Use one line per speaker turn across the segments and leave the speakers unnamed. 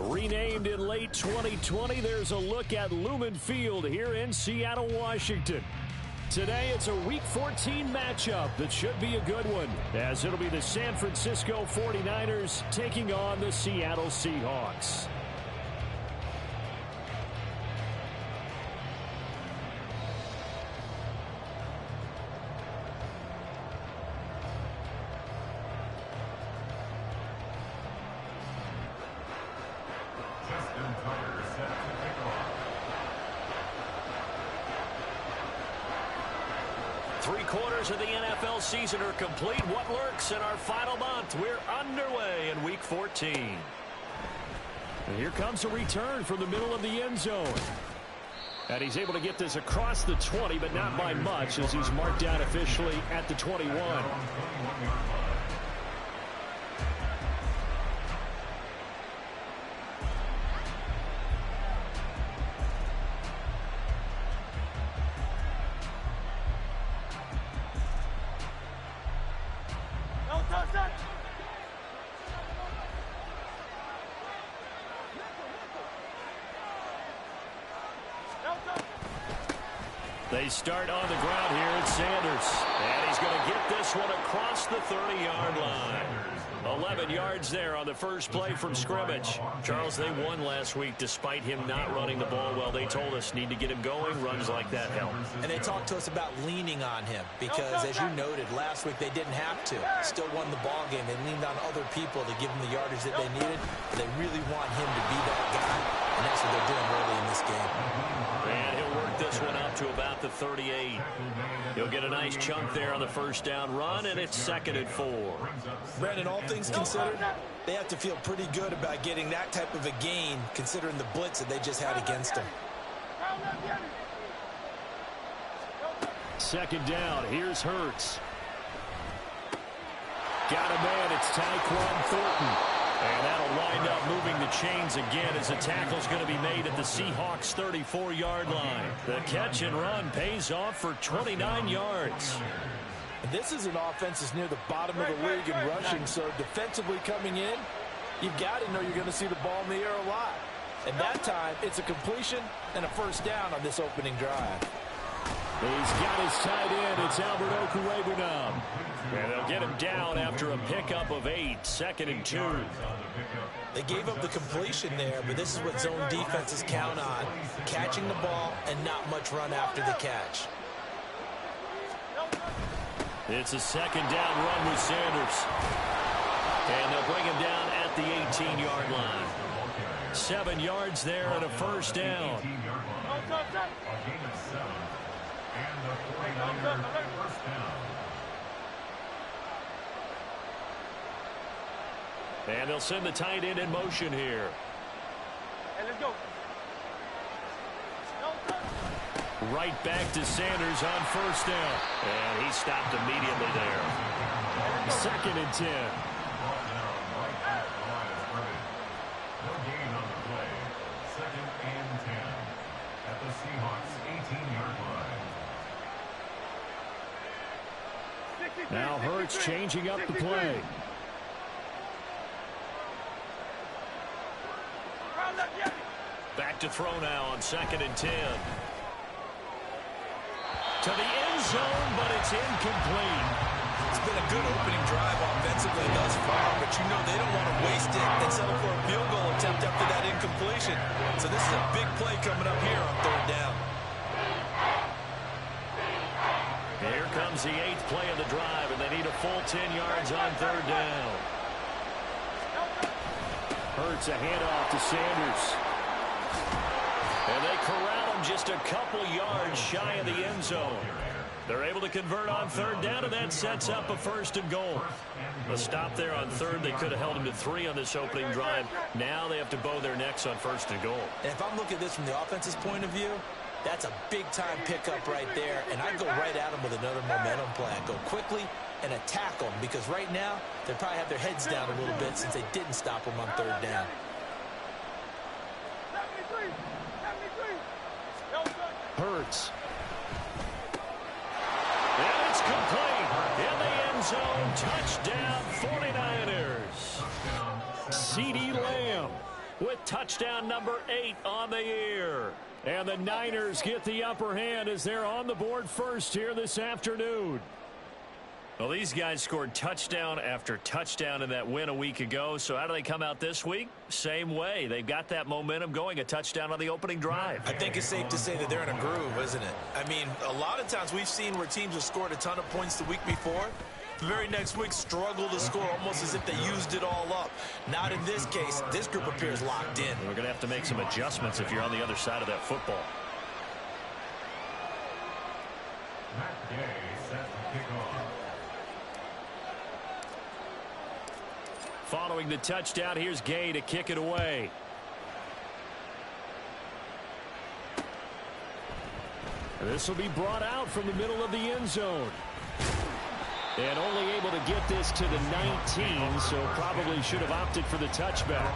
Renamed in late 2020, there's a look at Lumen Field here in Seattle, Washington. Today, it's a Week 14 matchup that should be a good one, as it'll be the San Francisco 49ers taking on the Seattle Seahawks.
Three-quarters of the NFL season are complete. What lurks in our final month? We're underway in Week 14.
And here comes a return from the middle of the end zone. And he's able to get this across the 20, but not by much, as he's marked down officially at the 21. They start on the ground here at Sanders. And he's going to get this one across the 30-yard line. 11 yards there on the first play from scrimmage. Charles, they won last week despite him not running the ball well. They told us need to get him going. Runs like that help.
And they talked to us about leaning on him because, as you noted, last week they didn't have to. Still won the ball game. They leaned on other people to give them the yardage that they needed. But they really want him to be that guy, and that's what they're doing early in this game.
And he'll work this one up to about the 38. He'll get a nice chunk there on the first down run, and it's 2nd and 4.
Brandon, all things considered, they have to feel pretty good about getting that type of a gain, considering the blitz that they just had against them.
2nd down. Here's Hurts. Got a man. It's Tyquan Thornton. And that'll wind up moving the chains again as the tackle's going to be made at the Seahawks' 34-yard line. The catch and run pays off for 29 yards.
This is an offense that's near the bottom of the league in rushing, so defensively coming in, you've got to know you're going to see the ball in the air a lot. And that time, it's a completion and a first down on this opening drive.
He's got his tight end. It's Albert Okwuegbunam. And they'll get him down after a pickup of 8, 2nd and 2.
They gave up the completion there, but this is what zone defenses count on. Catching the ball and not much run after the catch.
It's a 2nd down run with Sanders.
And they'll bring him down at the 18-yard line.
7 yards there and a first down. And they'll send the tight end in motion here.
Hey, let's go.
Right back to Sanders on first down.
And he stopped immediately there.
2nd and 10.
No gain on the play. 2nd and 10 at the Seahawks 18-yard line.
Now Hurts changing up the play.
Back to throw now on 2nd and 10. To the end zone, but it's incomplete.
It's been a good opening drive offensively thus far, but you know they don't want to waste it and settle for a field goal attempt after that incompletion. So this is a big play coming up here on 3rd down.
Here comes the 8th play of the drive, and they need a full 10 yards on 3rd down.
Hurts a handoff to Sanders.
And they corral him just a couple yards shy of the end zone. They're able to convert on 3rd down, and that sets up a 1st and goal. A stop there on 3rd. They could have held him to 3 on this opening drive. Now they have to bow their necks on 1st and goal.
And if I'm looking at this from the offense's point of view, that's a big-time pickup right there, and I go right at them with another momentum play. I go quickly and attack them, because right now they probably have their heads down a little bit since they didn't stop them on 3rd down.
Hurts.
And it's complete. In the end zone, touchdown 49ers.
CeeDee Lamb. with touchdown number 8 on the year. And the Niners get the upper hand as they're on the board first here this afternoon. Well, these guys scored touchdown after touchdown in that win a week ago. So how do they come out this week? Same way. They've got that momentum going, a touchdown on the opening drive.
I think it's safe to say that they're in a groove, isn't it? I mean, a lot of times we've seen where teams have scored a ton of points the week before. The very next week struggle to score almost as if they used it all up. Not in this case. This group appears locked in.
We're going to have to make some adjustments if you're on the other side of that football.
Matt Gay set to kick off.
Following the touchdown, here's Gay to kick it away. This will be brought out from the middle of the end zone. And only able to get this to the 19, so probably should have opted for the touchback.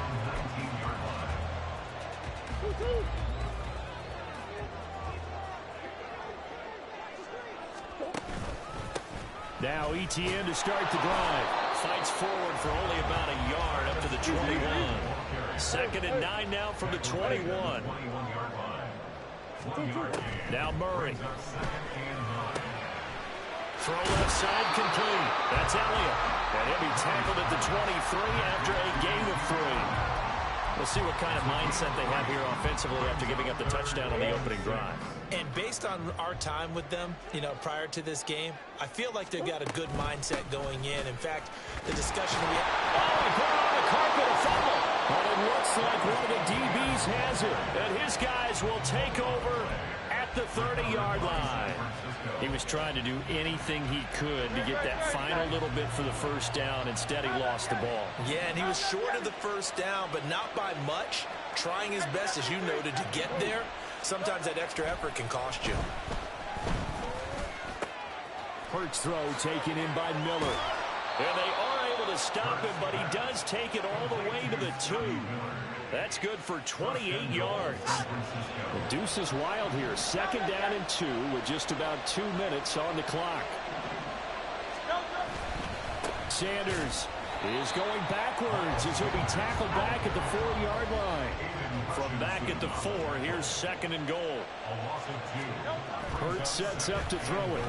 Now ETN to start the drive. Fights forward for only about a yard up to the 21. 2nd and 9 now from the 21. Now Murray. Throw left side complete. That's Elliott. And he'll be tackled at the 23 after a gain of 3. We'll see what kind of mindset they have here offensively after giving up the touchdown on the opening drive.
And based on our time with them, you know, prior to this game, I feel like they've got a good mindset going in. In fact, the discussion we had...
Oh, he put it on the carpet, a fumble. But it looks like one of the DBs has it. And his guys will take over at the 30-yard line. He was trying to do anything he could to get that final little bit for the first down. Instead, he lost the ball.
Yeah, and he was short of the first down, but not by much. Trying his best, as you noted, to get there. Sometimes that extra effort can cost you.
Hurts throw taken in by Miller. And they are able to stop him, but he does take it all the way to the 2. That's good for 28 yards. The deuce is wild here. 2nd down and 2 with just about 2 minutes on the clock. Sanders is going backwards as he'll be tackled back at the 4-yard line. From back at the 4, here's 2nd and goal. Hurts sets up to throw it.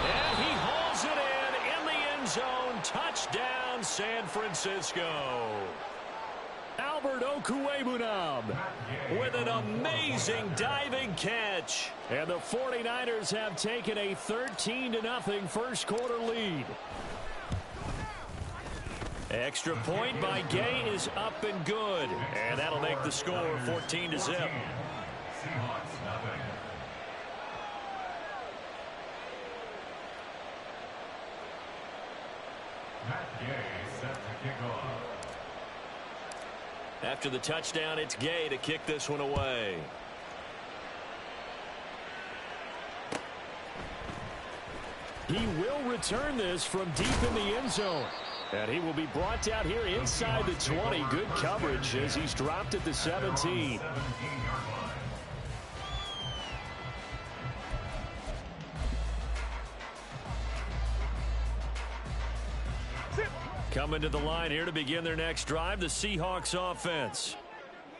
And he hauls it in the end zone. Touchdown, San Francisco. Albert Okwuegbunam with an amazing diving catch. And the 49ers have taken a 13-0 first quarter lead. Extra point by Gay is up and good. And that'll make the score 14-0.
Seahawks nothing. Matt Gay set to kick off.
After the touchdown, it's Gay to kick this one away. He will return this from deep in the end zone. And he will be brought down here inside the 20. Good coverage as he's dropped at the 17. Coming to the line here to begin their next drive, the Seahawks offense.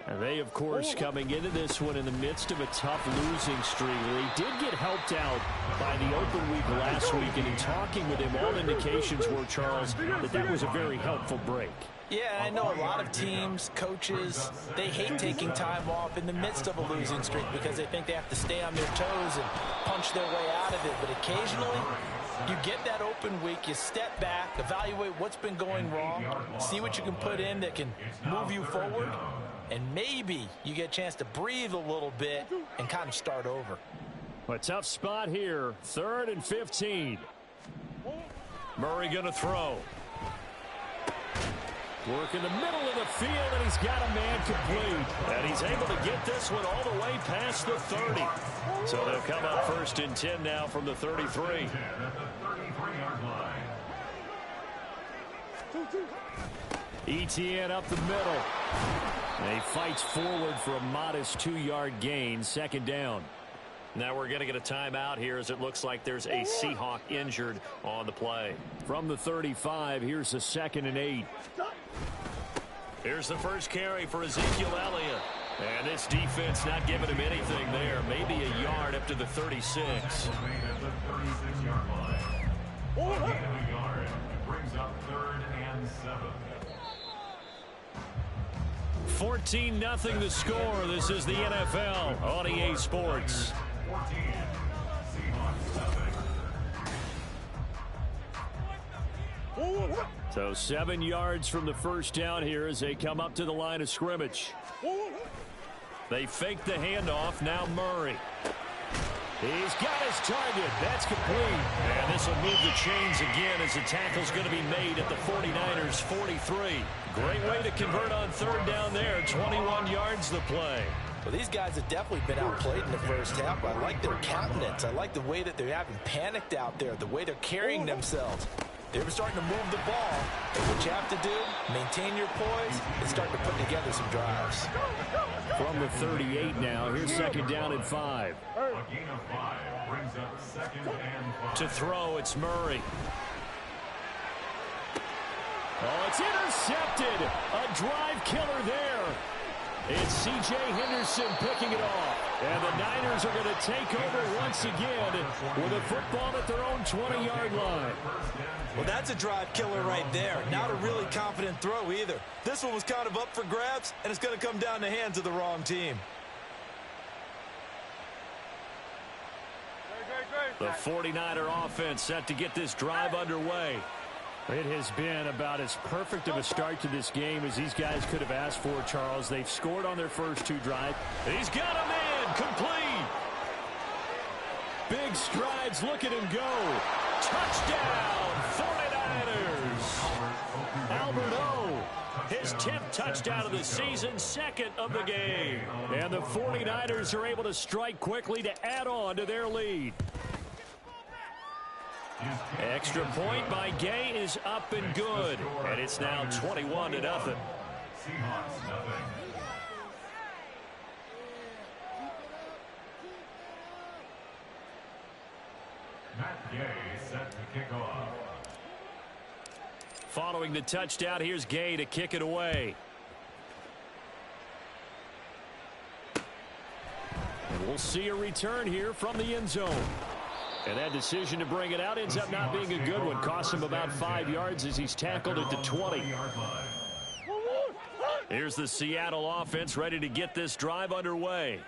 And they, of course, coming into this one in the midst of a tough losing streak. They did get helped out by the open week last week, and in talking with him, all indications were, Charles, that was a very helpful break.
Yeah, I know a lot of teams, coaches, they hate taking time off in the midst of a losing streak because they think they have to stay on their toes and punch their way out of it. But occasionally, you get that open week, you step back, evaluate what's been going wrong, see what you can put in that can move you forward, and maybe you get a chance to breathe a little bit and kind of start over.
A tough spot here, 3rd and 15. Murray going to throw. Work in the middle of the field, and he's got a man complete. And he's able to get this one all the way past the 30. So they'll come up 1st and 10 now from the 33. ETN up the middle. And he fights forward for a modest 2-yard gain, 2nd down. Now we're going to get a timeout here as it looks like there's a Seahawk injured on the play. From the 35, here's a 2nd and 8. Here's the first carry for Ezekiel Elliott. And this defense not giving him anything there. Maybe a yard up to the 36.
At the 36-yard line. A gain of a yard. It brings up 3rd and 7.
14-0 the score. This is the NFL on EA Sports.
14. Seahawks 7.
So 7 yards from the first down here as they come up to the line of scrimmage. They fake the handoff. Now Murray. He's got his target. That's complete. And this will move the chains again as the tackle's going to be made at the 49ers 43. Great way to convert on 3rd down there. 21 yards the play.
Well, these guys have definitely been outplayed in the first half. I like their countenance. I like the way that they're having panicked out there, the way they're carrying themselves. They were starting to move the ball. And what you have to do, maintain your poise and start to put together some drives.
From the 38 now, here's 2nd down and 5.
A gain of 5 brings up 2nd and 5.
To throw, it's Murray. Oh, it's intercepted. A drive killer there. It's C.J. Henderson picking it off. And the Niners are going to take over once again with a football at their own 20-yard line.
Well, that's a drive killer right there. Not a really confident throw either. This one was kind of up for grabs, and it's going to come down the hands of the wrong team.
The 49er offense set to get this drive underway. It has been about as perfect of a start to this game as these guys could have asked for, Charles. They've scored on their first 2 drives. He's got a man complete. Big strides. Look at him go. Touchdown, 49ers. Albert O, his 10th touchdown of the season, 2nd of the game. And the 49ers are able to strike quickly to add on to their lead. Extra point by Gay is up and good. And it's now 21-0.
Seahawks 0. Matt Gay set to kick off.
Following the touchdown, here's Gay to kick it away. And we'll see a return here from the end zone. And that decision to bring it out ends up not being a good one. Costs him about 5 yards as he's tackled at the 20. Here's the Seattle offense ready to get this drive underway.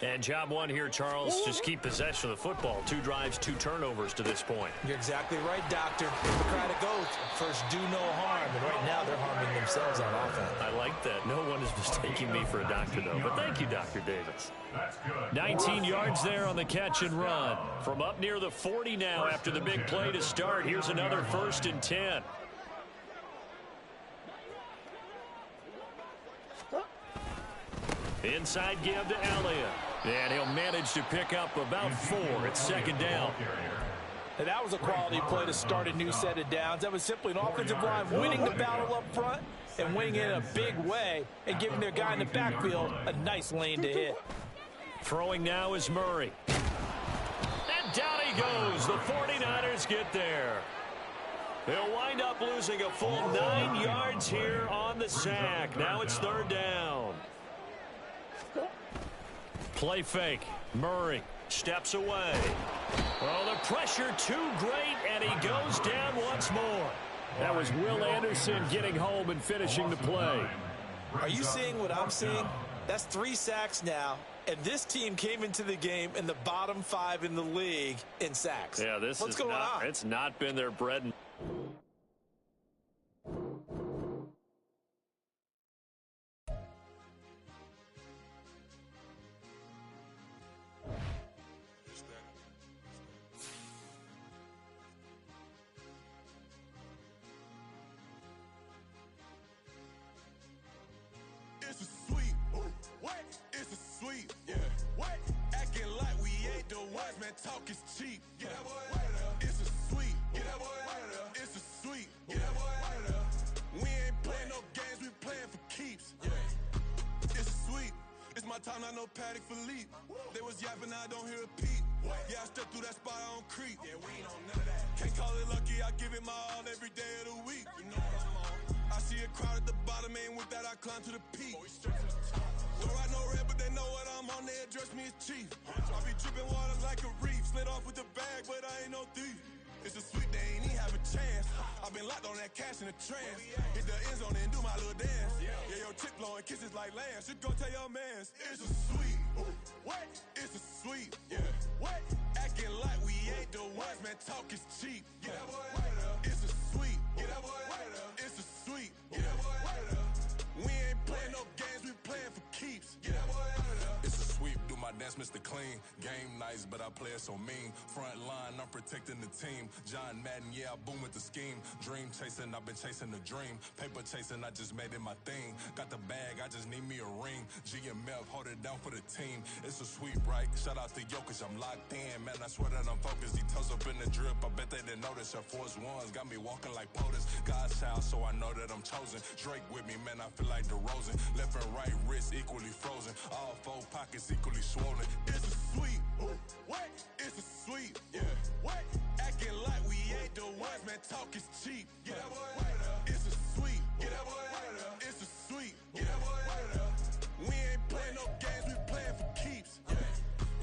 And job one here, Charles, just keep possession of the football. 2 drives, 2 turnovers to this point.
You're exactly right, Doctor. Hippocratic oath. First, do no harm. And right now, they're harming themselves on offense.
I like that. No one is mistaking me for a doctor, though. But thank you, Dr. Davis.
That's good.
19 yards there on the catch and run. From up near the 40 now after the big play to start. Here's another 1st and 10. Inside give to Elliott. And he'll manage to pick up about 4. It's 2nd down.
And that was a quality play to start a new set of downs. That was simply an offensive line winning the battle up front and winning it in a big way and giving their guy in the backfield a nice lane to hit.
Throwing now is Murray. And down he goes. The 49ers get there. They'll wind up losing a full 9 yards here on the sack. Now it's 3rd down. Play fake. Murray steps away. Well, the pressure too great, and he goes down once more. That was Will Anderson getting home and finishing the play.
Are you seeing what I'm seeing? That's 3 sacks now, and this team came into the game in the bottom 5 in the league in sacks.
Yeah,
What's going on?
It's not been their bread and...
It's a sweet, what? It's a sweet, yeah. What? Acting like we ain't the ones, man. Talk is cheap. Get that boy out of there. It's a sweet. Get that boy out of there. It's a sweet. Get that boy out of there. We ain't playing no games, we playing for keeps. Yeah. It's sweet. It's my time, I know Paddock for leap. They was yapping, I don't hear a peep. Yeah, I stepped through that spot, I don't creep. Yeah, we ain't on none of that. Can't call it lucky, I give it my all every day of the week. You know what I'm on. I see a crowd at the bottom, ain't with that. that I climb to the peak. Don't ride no red, but they know what I'm on. They address me as chief. I be dripping water like a reef. Slid off with the bag, but I ain't no thief. It's a sweet, they ain't even have a chance. I've been locked on that cash in a trance. Hit the end zone and do my little dance. Yeah, your chick blowing kisses like lambs. Should go tell your mans. It's a sweet. What? It's a sweet. Yeah. What? Acting like we ain't the ones, man. Talk is cheap. Get that boy out of there. It's a sweet. Get that boy out of there. It's a sweet. Get that boy out of there. We ain't playing no games, we playing for keeps. Get that boy out of there.
It's a sweep, do my dance, Mr. Clean. Game nice, but I play it so mean. Front line, I'm protecting the team. John Madden, yeah, I boom with the scheme. Dream chasing, I've been chasing the dream. Paper chasing, I just made it my thing. Got the bag, I just need me a ring. GMF, hold it down for the team. It's a sweep, right? Shout out to Jokic, I'm locked in. Man, I swear that I'm focused. He toes up in the drip, I bet they didn't notice. Air Force Ones got me walking like POTUS. God's child, so I know that I'm chosen. Drake with me, man, I feel like DeRozan. Left and right wrist equally frozen. All four pockets equally swollen.
It's a sweet. What? It's a sweet. Yeah. What? Acting like we ain't the ones, man. Talk is cheap. Get that boy out of there. It's a sweet. Get that boy out of there. It's a sweet. Get that boy out of there. We ain't playing no games, we playing for keeps. Yeah.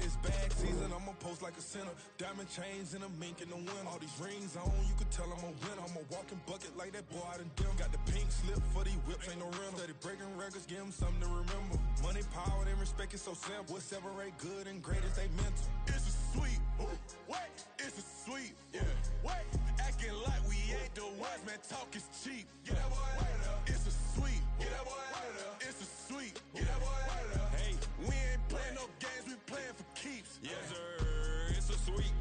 It's bag season, I'ma post like a sinner. Diamond chains and a mink in the wind. All these rings on, you could tell I'm a winner. I'm a walking bucket like that boy out in dim. Got the pink slip for these whips, ain't no rental. Steady breaking records, give them something to remember. Money, power, and respect is so simple. What separate good and great is they mental.
It's a sweet. What? It's a sweet. Yeah. What? Acting like we ain't the ones, man. Talk is cheap. Get that boy out of there. It's a sweet. Get that boy out of there. It's a sweet. Get that boy out of there. Hey, we ain't playing no games, we playing for keeps.
Yes, sir. It's a sweet.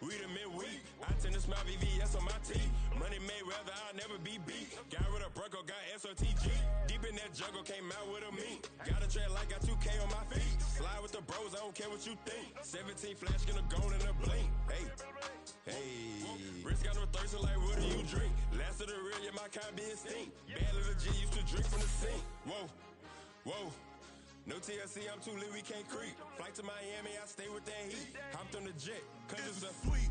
We the midweek. I tend to smile VVS on my teeth. Money made whether I'll never be beat. Got rid of Bronco, got SOTG. Deep in that jungle, came out with a meat. Got a trail like got 2K on my feet. Slide with the bros, I don't care what you think. 17 flash, gonna go in a blink. Hey. Hey, Rich got no thirsting like what do you drink? Last of the real, yeah, my kind be extinct. Bad little G used to drink from the sink. Whoa, whoa. No TLC, I'm too lit, we can't creep. Flight to Miami, I stay with that heat. Hopped on the jet, cause
It's
it's
a
a
sweet.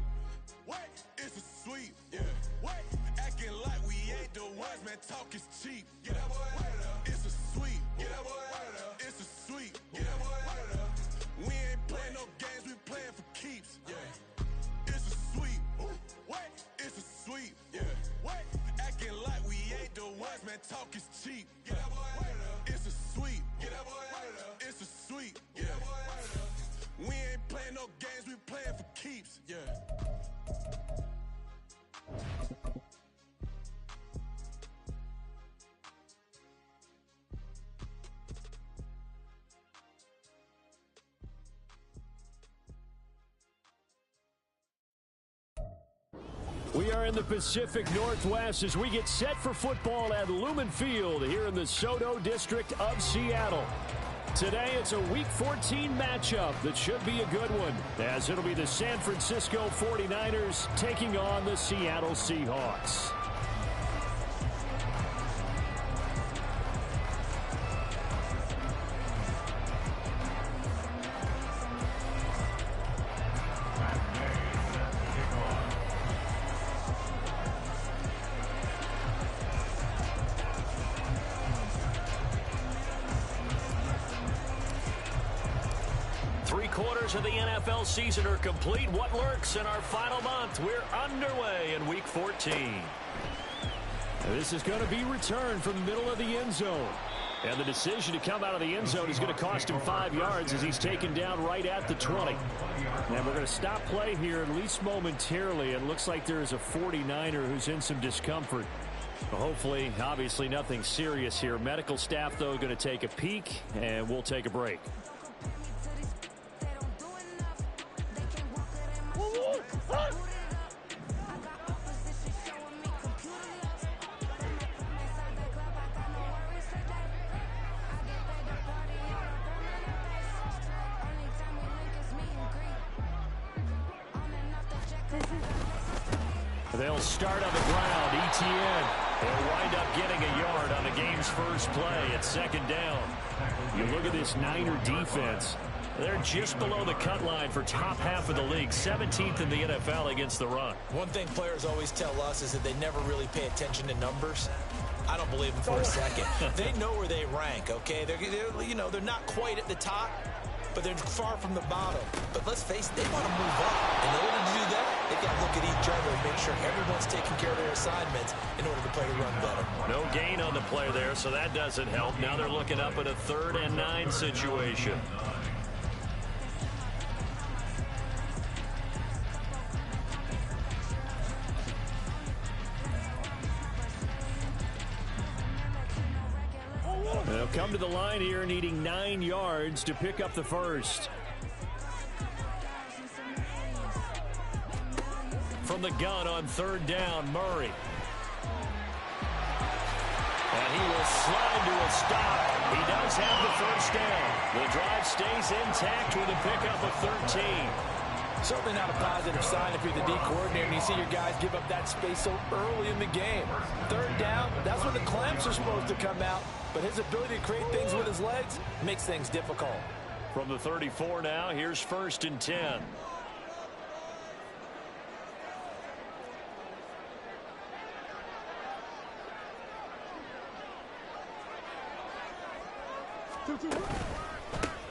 What? It's a sweet. Yeah. What? Acting like we ain't the ones, man. Talk is cheap. Get that boy out of there. It's a sweet. Get that boy out of there. It's a sweet. Get that boy out of there. We ain't playing no games, we playing for keeps. Yeah. It's a sweet. What? It's a sweet. Yeah. What? Acting like we ain't the ones, man. Talk is cheap. Get that boy out of there. It's a sweet. Get that boy out of there. It's a sweet. Get that boy out of there. We ain't playing no games, we playing for keeps. Yeah.
We are in the Pacific Northwest as we get set for football at Lumen Field here in the Soto District of Seattle. Today, it's a Week 14 matchup that should be a good one, as it'll be the San Francisco 49ers taking on the Seattle Seahawks. Of the NFL season are complete. What lurks in our final month? We're underway in Week 14. This is going to be returned from the middle of the end zone. And the decision to come out of the end zone is going to cost him 5 yards as he's taken down right at the 20. And we're going to stop play here at least momentarily. It looks like there is a 49er who's in some discomfort. Hopefully, obviously nothing serious here. Medical staff, though, going to take a peek, and we'll take a break. They'll start on the ground. ETN will wind up getting a yard on the game's first play at second down. You look at this Niner defense. They're just below the cut line for top half of the league, 17th in the NFL against the run.
One thing players always tell us is that they never really pay attention to numbers. I don't believe them for a second. They know where they rank, okay? They're not quite at the top, but they're far from the bottom. But let's face it, they want to move up. And in order to do that, they've got to look at each other and make sure everyone's taking care of their assignments in order to play the run better.
No gain on the play there, so that doesn't help. Now they're looking up at a 3rd and 9 situation. They'll come to the line here needing 9 yards to pick up the first. From the gun on 3rd down, Murray. And he will slide to a stop. He does have the first down. The drive stays intact with a pickup of 13.
Certainly not a positive sign if you're the D coordinator and you see your guys give up that space so early in the game. 3rd down, that's when the clamps are supposed to come out. But his ability to create things with his legs makes things difficult.
From the 34 now, here's 1st and 10.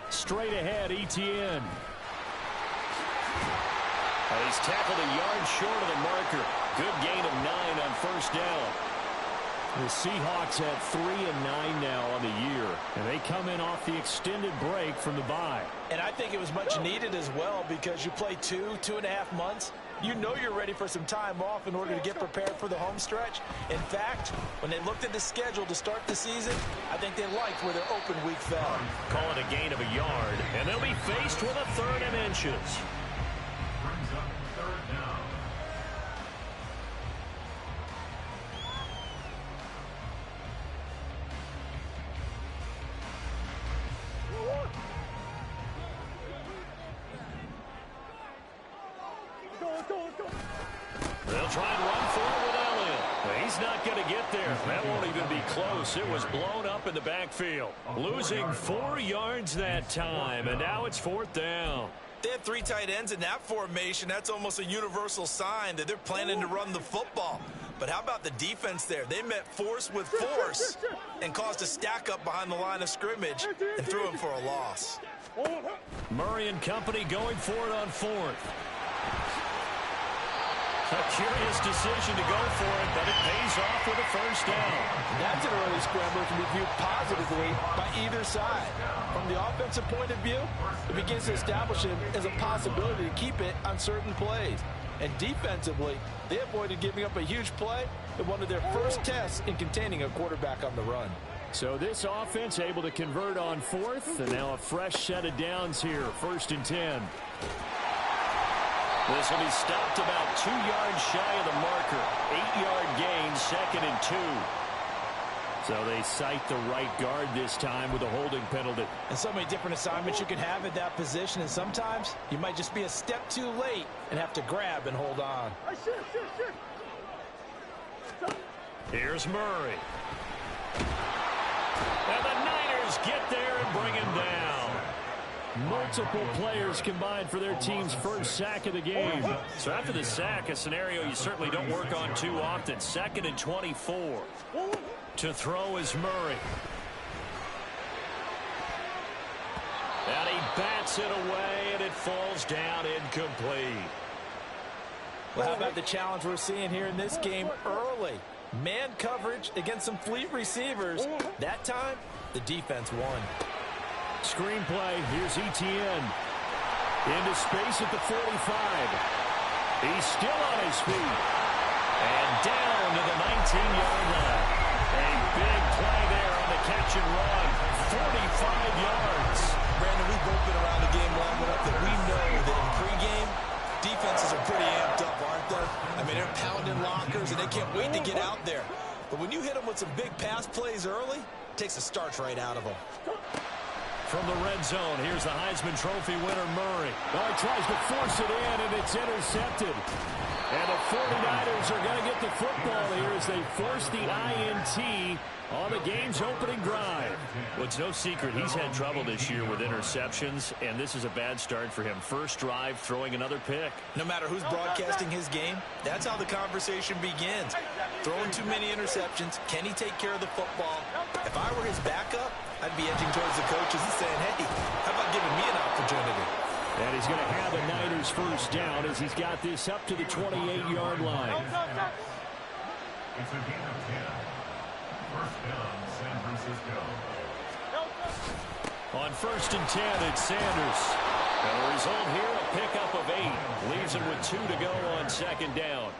Straight ahead, Etienne. He's tackled a yard short of the marker. Good gain of 9 on 1st down. The Seahawks at 3-9 now on the year, and they come in off the extended break from the bye.
And I think it was much needed as well because you play 2.5 months. You know you're ready for some time off in order to get prepared for the home stretch. In fact, when they looked at the schedule to start the season, I think they liked where their open week fell.
Call it a gain of a yard, and they'll be faced with a 3rd and inches.
Brings up 3rd down.
They'll try and run for it with Elliott. He's not going to get there. That won't even be close. It was blown up in the backfield. Losing 4 yards that time, and now it's 4th down.
They have 3 tight ends in that formation. That's almost a universal sign that they're planning to run the football. But how about the defense there? They met force with force and caused a stack up behind the line of scrimmage and threw him for a loss.
Murray and company going for it on 4th. A curious decision to go for it, but it pays off with a first down.
That's an early scramble that can be viewed positively by either side. From the offensive point of view, it begins to establish him as a possibility to keep it on certain plays. And defensively, they avoided giving up a huge play in one of their first tests in containing a quarterback on the run.
So this offense able to convert on 4th, and now a fresh set of downs here, 1st and 10. This will be stopped about 2 yards shy of the marker. 8-yard gain, 2nd and 2. So they cite the right guard this time with a holding penalty.
And so many different assignments you can have at that position, and sometimes you might just be a step too late and have to grab and hold on.
Here's Murray. And the Niners get there and bring him down. Multiple players combined for their team's first sack of the game. So after the sack, a scenario you certainly don't work on too often. 2nd and 24. To throw is Murray. And he bats it away, and it falls down incomplete.
Well, how about the challenge we're seeing here in this game early? Man coverage against some fleet receivers. That time, the defense won.
Screenplay, here's Etienne. Into space at the 45. He's still on his feet. And down to the 19-yard line. A big play there on the catch and run. 45 yards.
Brandon, we've both been around the game long enough that we know that in pregame, defenses are pretty amped up, aren't they? I mean, they're pounding lockers, and they can't wait to get out there. But when you hit them with some big pass plays early, it takes the starch right out of them.
From the red zone, here's the Heisman Trophy winner, Murray. Oh, he tries to force it in, and it's intercepted. And the 49ers are going to get the football here as they force the INT on the game's opening drive. Well, it's no secret he's had trouble this year with interceptions, and this is a bad start for him. First drive, throwing another pick.
No matter who's broadcasting his game, that's how the conversation begins. Throwing too many interceptions. Can he take care of the football? If I were his backup, I'd be edging towards the coaches and saying, hey, how about giving me an opportunity?
And he's going to have a Niners first down as he's got this up to the 28-yard line.
It's a gain of 10. First down, San Francisco.
On 1st and 10, it's Sanders. And the result here, a pickup of 8. Leaves him with 2 to go on 2nd down.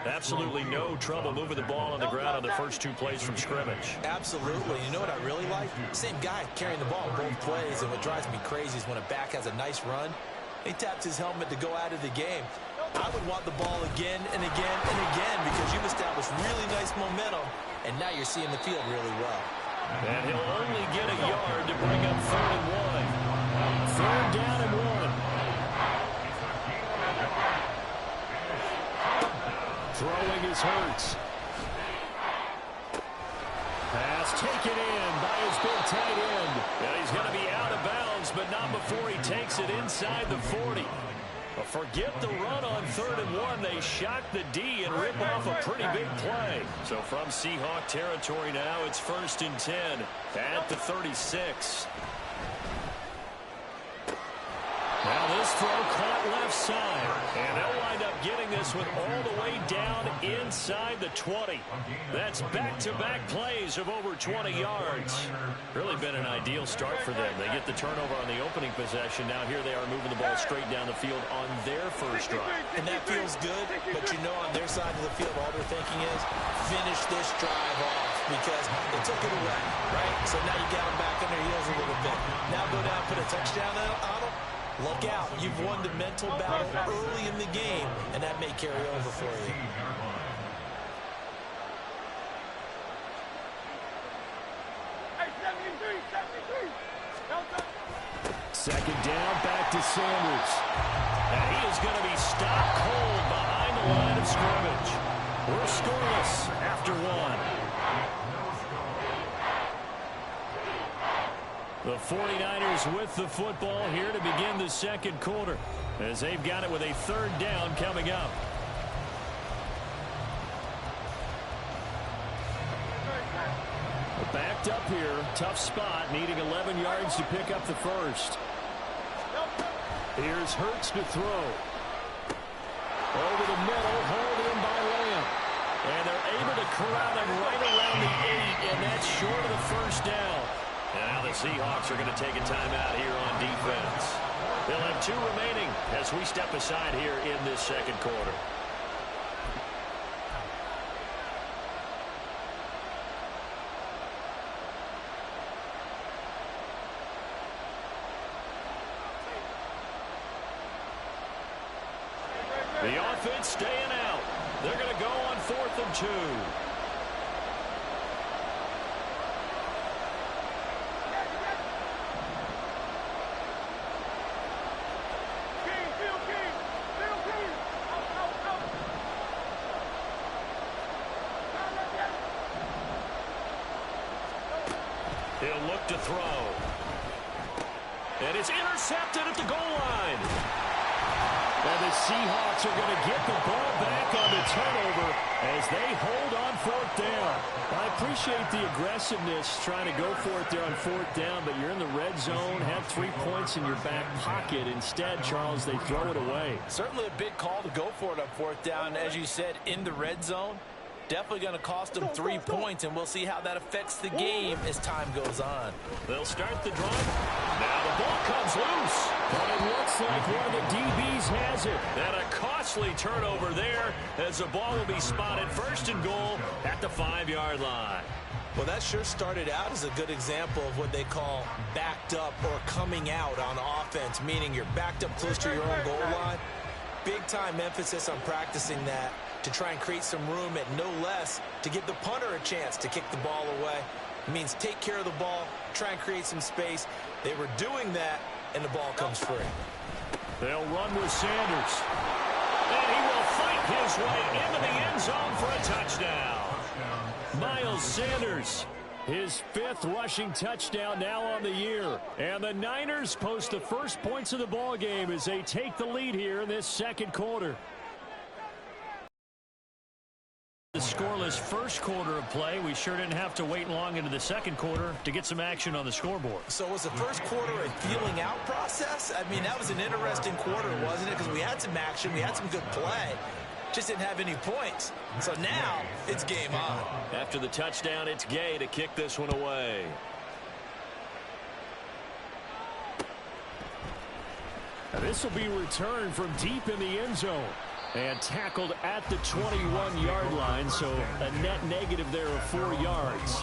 Absolutely no trouble moving the ball on the ground on the first 2 plays from scrimmage.
Absolutely. You know what I really like? Same guy carrying the ball both plays, and what drives me crazy is when a back has a nice run, he taps his helmet to go out of the game. I would want the ball again and again and again because you've established really nice momentum, and now you're seeing the field really well.
And he'll only get a yard to bring up 3rd and 1. 3rd down and 1. Throwing is Hurts. Pass taken in by his big tight end. And he's going to be out of bounds, but not before he takes it inside the 40. But forget the run on 3rd and 1. They shock the D and rip off a pretty big play. So from Seahawk territory now, it's 1st and 10 at the 36. Now this throw caught left side. And they'll wind up getting this one all the way down inside the 20. That's back-to-back plays of over 20 yards. Really been an ideal start for them. They get the turnover on the opening possession. Now here they are moving the ball straight down the field on their first drive.
And that feels good, but you know on their side of the field all they're thinking is finish this drive off because they took it away, right? So now you got them back on their heels a little bit. Now go down, put a touchdown on them. Look out. You've won the mental battle early in the game, and that may carry over for you.
Second down, back to Sanders. And he is going to be stopped cold behind the line of scrimmage. We're scoreless after 1. The 49ers with the football here to begin the second quarter as they've got it with a 3rd down coming up. Backed up here, tough spot, needing 11 yards to pick up the first. Here's Hurts to throw. Over the middle, hauled in by Lamb. And they're able to corral him right around the 8, and that's short of the first down. And now the Seahawks are going to take a timeout here on defense. They'll have 2 remaining as we step aside here in this second quarter. The offense staying out. They're going to go on 4th and 2. He'll look to throw. And it's intercepted at the goal line. And the Seahawks are going to get the ball back on the turnover as they hold on 4th down. I appreciate the aggressiveness trying to go for it there on 4th down, but you're in the red zone, have 3 points in your back pocket. Instead, Charles, they throw it away.
Certainly a big call to go for it on 4th down. As you said, in the red zone. Definitely going to cost them 3 points, and we'll see how that affects the game as time goes on.
They'll start the drive. Now the ball comes loose. But it looks like one of the DBs has it. And a costly turnover there as the ball will be spotted 1st and goal at the 5-yard line.
Well, that sure started out as a good example of what they call backed up or coming out on offense, meaning you're backed up close to your own goal line. Big-time emphasis on practicing that to try and create some room at no less to give the punter a chance to kick the ball away. It means take care of the ball, try and create some space. They were doing that, and the ball comes free.
They'll run with Sanders. And he will fight his way into the end zone for a touchdown. Miles Sanders, his 5th rushing touchdown now on the year. And the Niners post the first points of the ball game as they take the lead here in this second quarter. The scoreless first quarter of play. We sure didn't have to wait long into the second quarter to get some action on the scoreboard.
So was the first quarter a feeling out process? I mean, that was an interesting quarter, wasn't it? Because we had some action, we had some good play. Just didn't have any points. So now it's game on.
After the touchdown, it's Gay to kick this one away. Now this will be returned from deep in the end zone. And tackled at the 21-yard line, so a net negative there of 4 yards.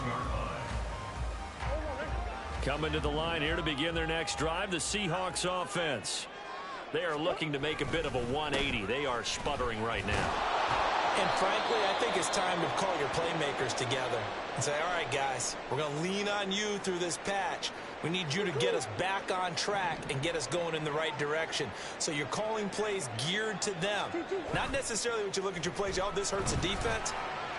Coming to the line here to begin their next drive, the Seahawks offense. They are looking to make a bit of a 180. They are sputtering right now.
And frankly, I think it's time to call your playmakers together and say, all right, guys, we're going to lean on you through this patch. We need you to get us back on track and get us going in the right direction. So you're calling plays geared to them. Not necessarily what you look at your plays, oh, this hurts the defense.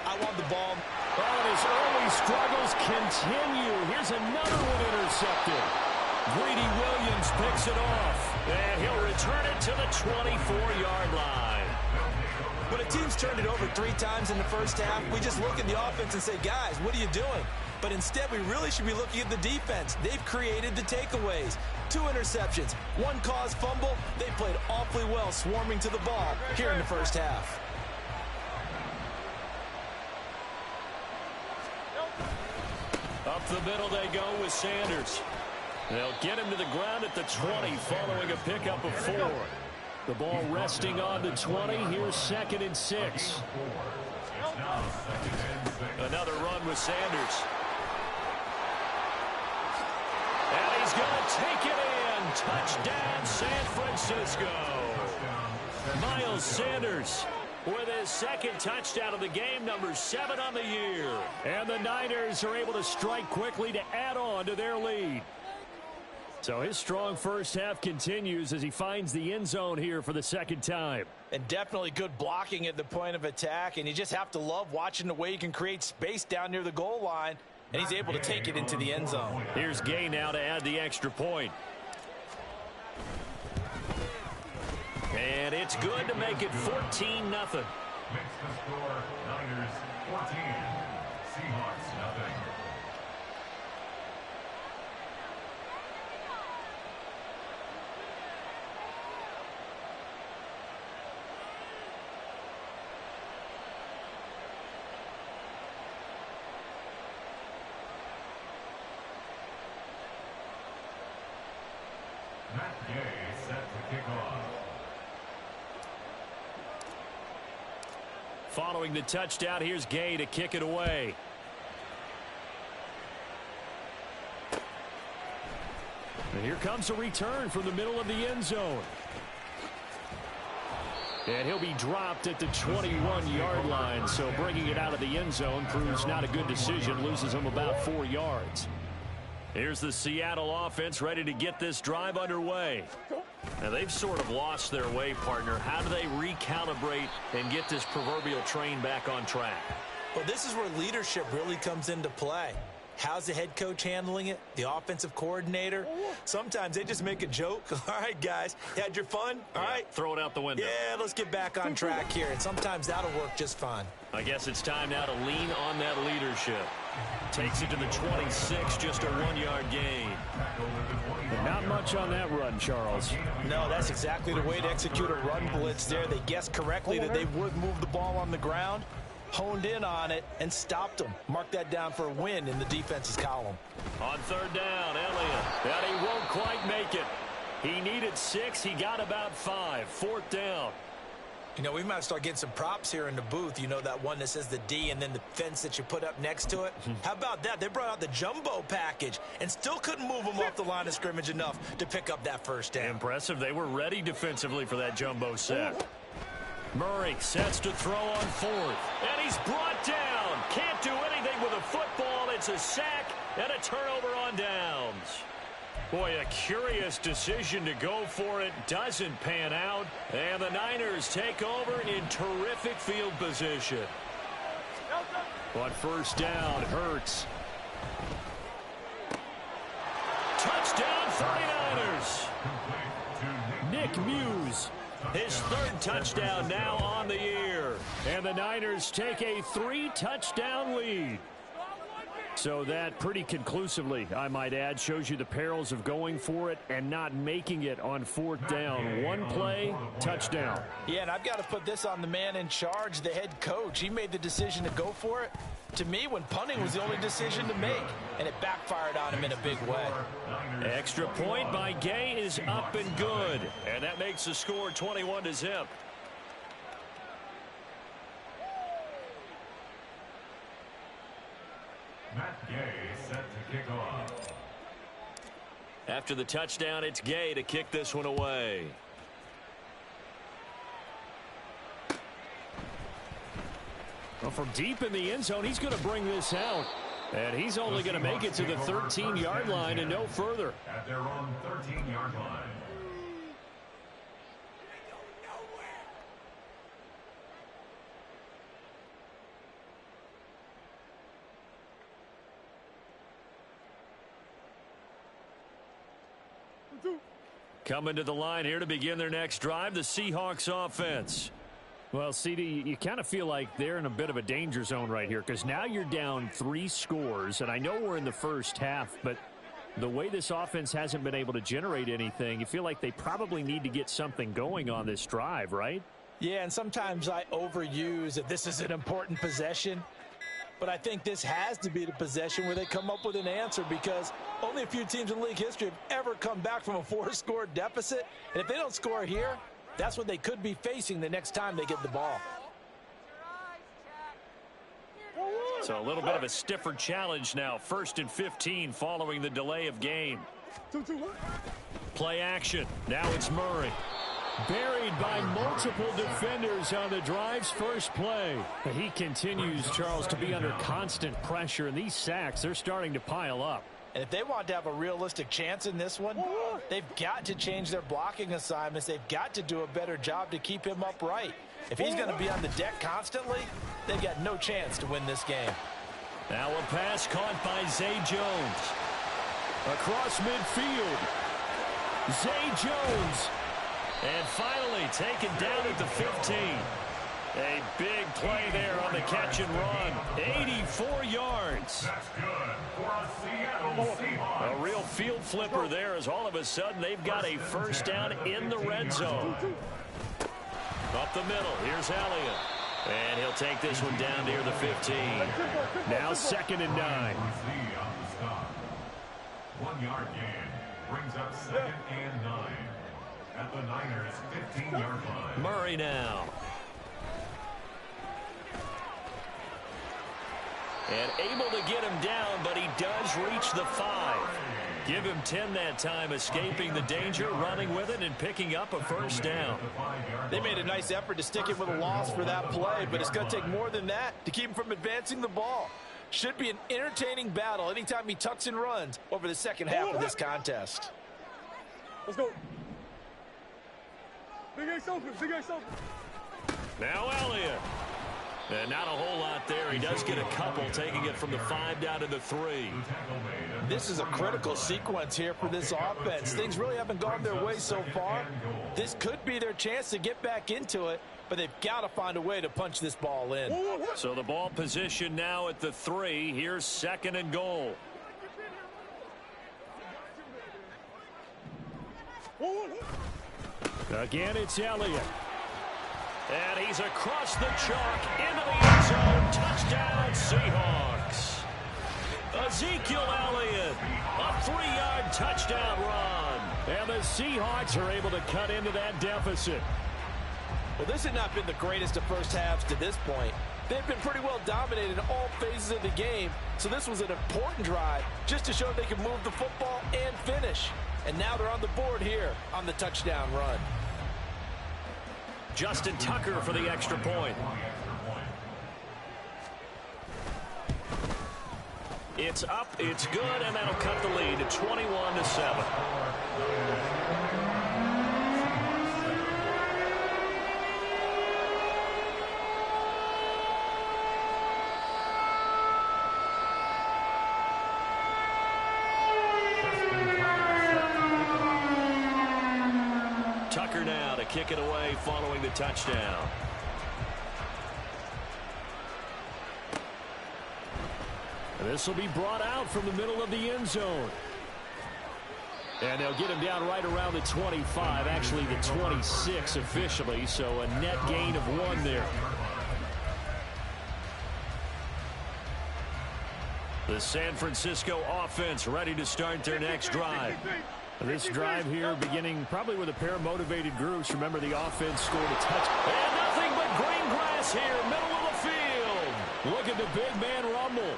I want the ball.
Oh, and his early struggles continue. Here's another one intercepted. Greedy Williams picks it off. And he'll return it to the 24-yard line.
When a team's turned it over 3 times in the first half, we just look at the offense and say, guys, what are you doing? But instead, we really should be looking at the defense. They've created the takeaways. 2 interceptions, 1 caused fumble. They played awfully well swarming to the ball here in the first half.
Up the middle they go with Sanders. They'll get him to the ground at the 20 following a pickup of 4. The ball resting on the 20. Here's 2nd and 6. Another run with Sanders. And he's going to take it in. Touchdown, San Francisco. Miles Sanders with his 2nd touchdown of the game, number 7 on the year. And the Niners are able to strike quickly to add on to their lead. So his strong first half continues as he finds the end zone here for the 2nd time.
And definitely good blocking at the point of attack. And you just have to love watching the way he can create space down near the goal line. And he's able to take it into the end zone.
Here's Gay now to add the extra point. And it's good to make it 14-0.
Makes the score Niners 14, Seahawks nothing. Matt Gay set to kick off.
Following the touchdown, here's Gay to kick it away. And here comes a return from the middle of the end zone. And he'll be dropped at the 21-yard line, so bringing it out of the end zone proves not a good decision, loses him about 4 yards. Here's the Seattle offense ready to get this drive underway. Now, they've sort of lost their way, partner. How do they recalibrate and get this proverbial train back on track?
Well, this is where leadership really comes into play. How's the head coach handling it? The offensive coordinator? Sometimes they just make a joke. All right, guys, you had your fun? All right.
Throw it out the window.
Yeah, let's get back on track here. And sometimes that'll work just fine.
I guess it's time now to lean on that leadership. Takes it to the 26, just a 1-yard gain. But not much on that run, Charles.
No, that's exactly the way to execute a run blitz there. They guessed correctly that they would move the ball on the ground, honed in on it, and stopped them. Mark that down for a win in the defense's column.
On 3rd down, Elliott. And he won't quite make it. He needed 6. He got about 5. 4th down.
You know, we might start getting some props here in the booth. You know, that one that says the D and then the fence that you put up next to it. How about that? They brought out the jumbo package and still couldn't move them off the line of scrimmage enough to pick up that 1st down.
Impressive. They were ready defensively for that jumbo set. Murray sets to throw on 4th. And he's brought down. Can't do anything with a football. It's a sack and a turnover on downs. Boy, a curious decision to go for it. Doesn't pan out. And the Niners take over in terrific field position. On first down, Hurts. Touchdown 49ers. Nick Muse. His third touchdown now on the year. And the Niners take a 3-touchdown lead. So that pretty conclusively, I might add, shows you the perils of going for it and not making it on fourth down. One play, touchdown.
Yeah, and I've got to put this on the man in charge, the head coach. He made the decision to go for it. To me, when punting was the only decision to make, and it backfired on him in a big way.
Extra point by Gay is up and good. And that makes the score 21-0.
Matt Gay set to kick off.
After the touchdown, it's Gay to kick this one away. Well, from deep in the end zone, he's going to bring this out. And he's only going to make it to the 13-yard line and no further.
At their own 13-yard line.
Coming to the line here to begin their next drive, the Seahawks offense. Well, CD, you kind of feel like they're in a bit of a danger zone right here because now you're down 3 scores, and I know we're in the first half, but the way this offense hasn't been able to generate anything, you feel like they probably need to get something going on this drive, right?
Yeah, and sometimes I overuse that this is an important possession. But I think this has to be the possession where they come up with an answer because only a few teams in league history have ever come back from a 4-score deficit. And if they don't score here, that's what they could be facing the next time they get the ball.
So a little bit of a stiffer challenge now. 1st and 15 following the delay of game. Play action. Now it's Murray. Buried by multiple defenders on the drive's first play. He continues, Charles, to be under constant pressure, and these sacks, they're starting to pile up.
And if they want to have a realistic chance in this one, they've got to change their blocking assignments. They've got to do a better job to keep him upright. If he's going to be on the deck constantly, they've got no chance to win this game.
Now a pass caught by Zay Jones. Across midfield. Zay Jones. And finally taken down at the 15. A big play there on the catch and run. 84 yards.
That's good for a Seattle Seahawks.
A real field flipper there as all of a sudden they've got a first down in the red zone. Up the middle. Here's Elliott. And he'll take this one down near the 15. Now 2nd and 9.
1 yard gain brings up 2nd and 9. At the Niners' 15-yard line.
Murray now. And able to get him down, but he does reach the 5. Give him 10 that time, escaping the danger, running with it, and picking up a first down.
They made a nice effort to stick him with a loss for that play, but it's going to take more than that to keep him from advancing the ball. Should be an entertaining battle anytime he tucks and runs over the second half of this contest.
Let's go. Big X open, Big X open.
Now Elliott. And not a whole lot there. He does get a couple, taking it from the 5 down to the 3.
This is a critical sequence here for this offense. Things really haven't gone their way so far. This could be their chance to get back into it, but they've got to find a way to punch this ball in.
So the ball position now at the 3. Here's 2nd and goal. Again, it's Elliott. And he's across the chalk into the end zone. Touchdown, Seahawks. Ezekiel Elliott, a 3-yard touchdown run. And the Seahawks are able to cut into that deficit.
Well, this has not been the greatest of first halves to this point. They've been pretty well dominated in all phases of the game, so this was an important drive just to show they can move the football and finish. And now they're on the board here on the touchdown run.
Justin Tucker for the extra point. It's up, it's good, and that'll cut the lead to 21-7. kick it away following the touchdown. This will be brought out from the middle of the end zone. And they'll get him down right around the 25, actually the 26 officially, so a net gain of 1 there. The San Francisco offense ready to start their next drive. This drive here beginning probably with a pair of motivated groups. Remember, the offense scored a touchdown. And nothing but green grass here, middle of the field. Look at the big man rumble.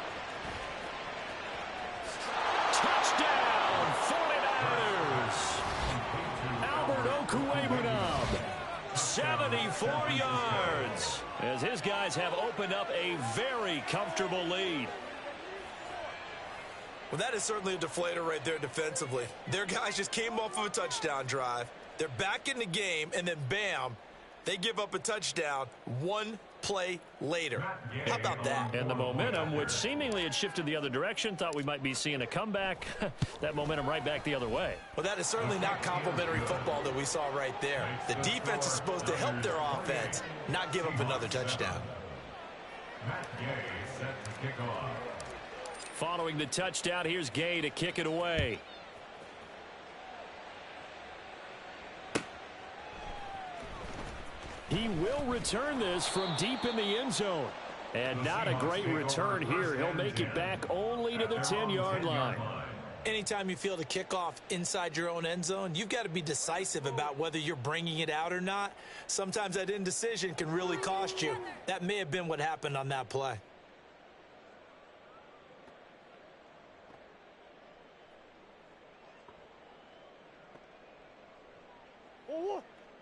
Touchdown, 49ers. Albert Okwuegbunam, 74 yards, as his guys have opened up a very comfortable lead.
Well, that is certainly a deflator right there defensively. Their guys just came off of a touchdown drive. They're back in the game, and then bam, they give up a touchdown 1 play later. How about that?
And the momentum, which seemingly had shifted the other direction, thought we might be seeing a comeback. That momentum right back the other way.
Well, that is certainly not complimentary football that we saw right there. The defense is supposed to help their offense, not give up another touchdown.
Following the touchdown, here's Gay to kick it away. He will return this from deep in the end zone. And not a great return here. He'll make it back only to the 10-yard line.
Anytime you feel the kickoff inside your own end zone, you've got to be decisive about whether you're bringing it out or not. Sometimes that indecision can really cost you. That may have been what happened on that play.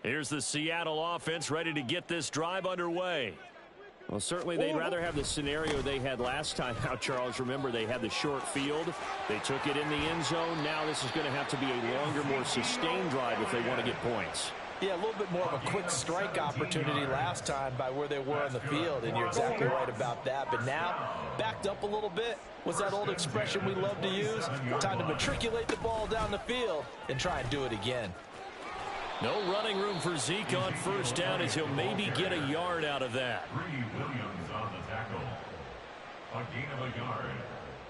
Here's the Seattle offense ready to get this drive underway. Well, certainly they'd rather have the scenario they had last time out, Charles. Remember, they had the short field. They took it in the end zone. Now this is going to have to be a longer, more sustained drive if they want to get points.
Yeah, a little bit more of a quick strike opportunity last time by where they were on the field, and you're exactly right about that. But now, backed up a little bit. What's that old expression we love to use? Time to matriculate the ball down the field and try and do it again.
No running room for Zeke on first down as he'll maybe get a yard out of that.
Williams on the tackle. A gain of a yard.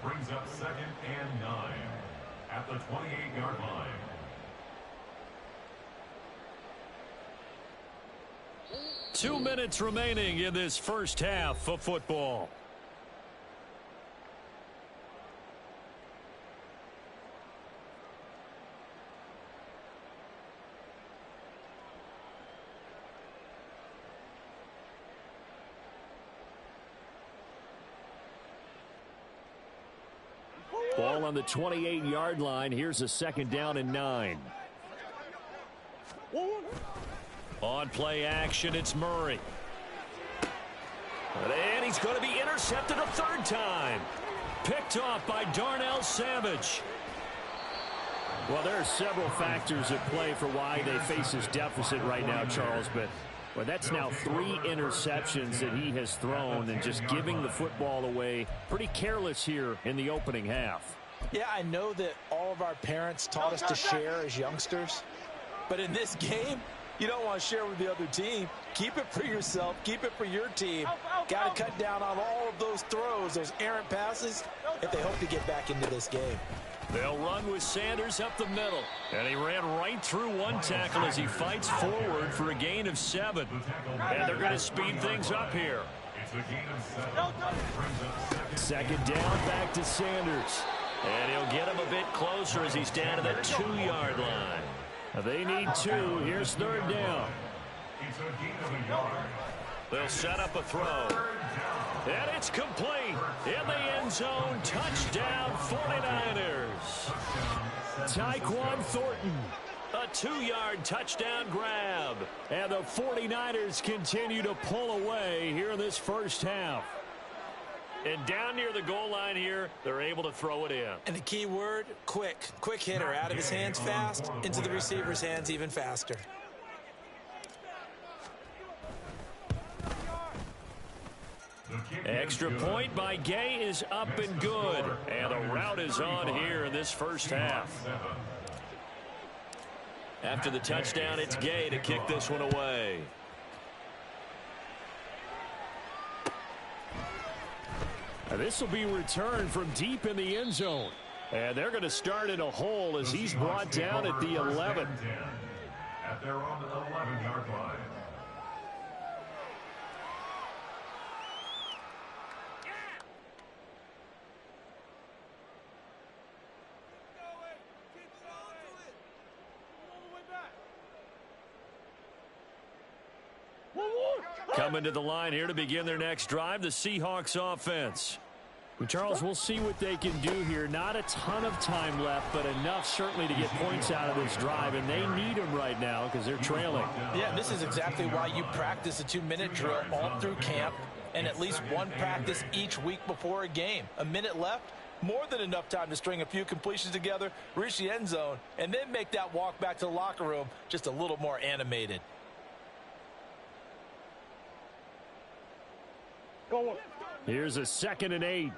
Brings up 2nd and 9 at the 28-yard line.
Two minutes remaining in this first half of football. Ball on the 28-yard line. Here's a 2nd down and 9. On play action, it's Murray. And he's going to be intercepted a 3rd time. Picked off by Darnell Savage. Well, there are several factors at play for why they face this deficit right now, Charles, but well, that's now 3 interceptions that he has thrown and just giving the football away. Pretty careless here in the opening half.
Yeah, I know that all of our parents taught us to share as youngsters, but in this game, you don't want to share with the other team. Keep it for yourself. Keep it for your team. Got to cut down on all of those throws, those errant passes, if they hope to get back into this game.
They'll run with Sanders up the middle. And he ran right through one tackle as he fights forward for a gain of 7. And they're going to speed things up here. Second down, back to Sanders. And he'll get him a bit closer as he's down to the 2-yard line. They need 2. Here's 3rd down. They'll set up a throw. And it's complete. In the end zone, touchdown 49ers. Tyquan Thornton, a 2-yard touchdown grab. And the 49ers continue to pull away here in this first half. And down near the goal line here, they're able to throw it in.
And the key word, quick. Quick hitter, out of his hands fast, into the receiver's hands even faster.
Extra point by Gay is up and good. And the route is on here in this first half. After the touchdown, it's Gay to kick this one away.
This will be returned from deep in the end zone. And they're going to start in a hole as he's brought down at the 11.
At their own 11-yard line.
Coming to the line here to begin their next drive, the Seahawks offense.
Charles, we'll see what they can do here. Not a ton of time left, but enough certainly to get points out of this drive, and they need them right now because they're trailing.
Yeah, this is exactly why you practice a 2-minute drill all through camp and at least one practice each week before a game. A minute left, more than enough time to string a few completions together, reach the end zone, and then make that walk back to the locker room just a little more animated.
Here's a 2nd and 8.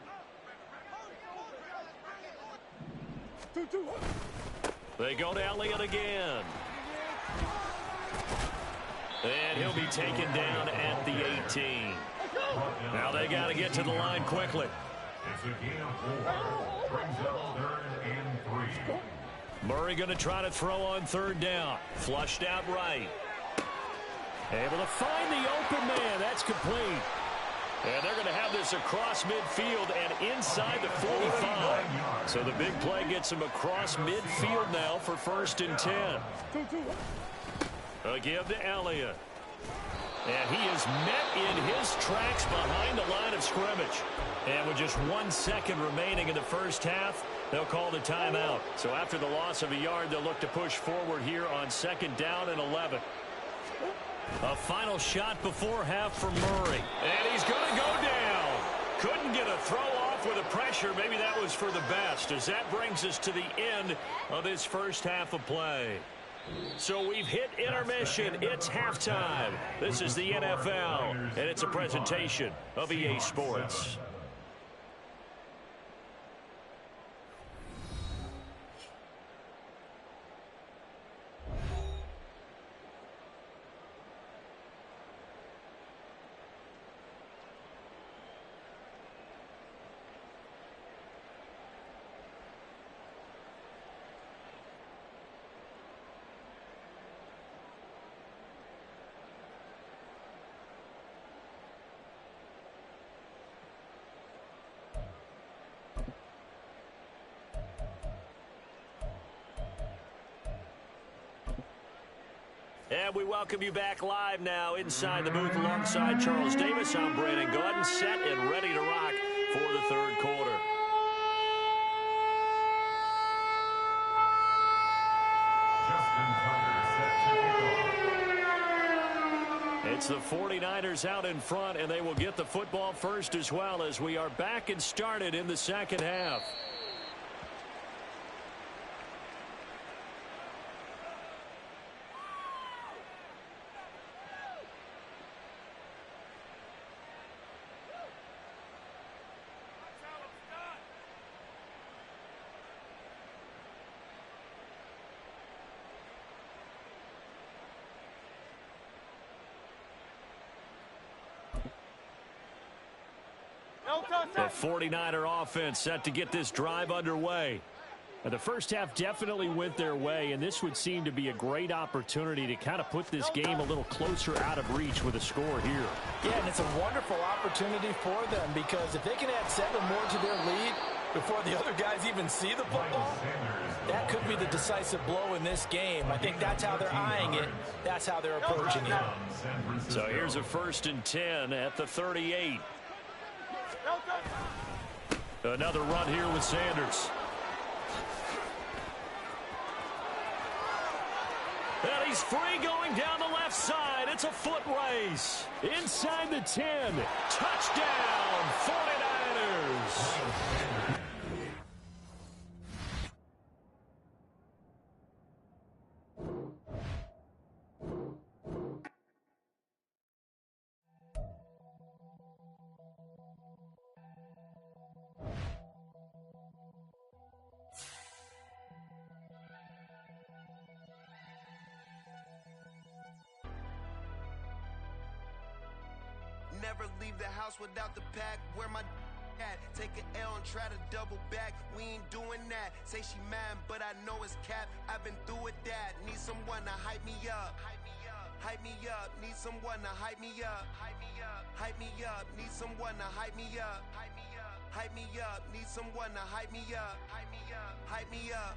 They go to Elliott again. And he'll be taken down at the 18. Now they got to get to the line quickly.
It's a gain of 4. Brings up 3rd and 3.
Murray going to try to throw on 3rd down. Flushed out right.
Able to find the open man. That's complete.
And they're going to have this across midfield and inside the 45. So the big play gets them across midfield now for 1st and 10. A give to Elliott. And he is met in his tracks behind the line of scrimmage. And with just 1 second remaining in the first half, they'll call the timeout. So after the loss of a yard, they'll look to push forward here on 2nd down and 11. A final shot before half for Murray. And he's going to go down. Couldn't get a throw off with the pressure. Maybe that was for the best, as that brings us to the end of this first half of play. So we've hit intermission. It's halftime. This is the NFL, and it's a presentation of EA Sports. And we welcome you back live now inside the booth alongside Charles Davis. I'm Brandon Gordon, set and ready to rock for the 3rd quarter. It's the 49ers out in front, and they will get the football first as well, as we are back and started in the 2nd half. The 49er offense set to get this drive underway.
Now, the first half definitely went their way, and this would seem to be a great opportunity to kind of put this game a little closer out of reach with a score here.
Yeah, and it's a wonderful opportunity for them, because if they can add 7 more to their lead before the other guys even see the football, that could be the decisive blow in this game. I think that's how they're eyeing it. That's how they're approaching it.
So here's a 1st and 10 at the 38. Another run here with Sanders. And he's free going down the left side. It's a foot race.
Inside the 10.
Touchdown, 49ers.
never leave the house without the pack. Where my at? Take an L and try to double back. We ain't doing that. Say she mad, but I know it's cap. I've been through with that. Need someone to hype me up. Hype me up. Need someone to hype me up. Hype me up. Need someone to hype me up. Hype me up. Need someone to hype me up. Hype me up. Hype me up.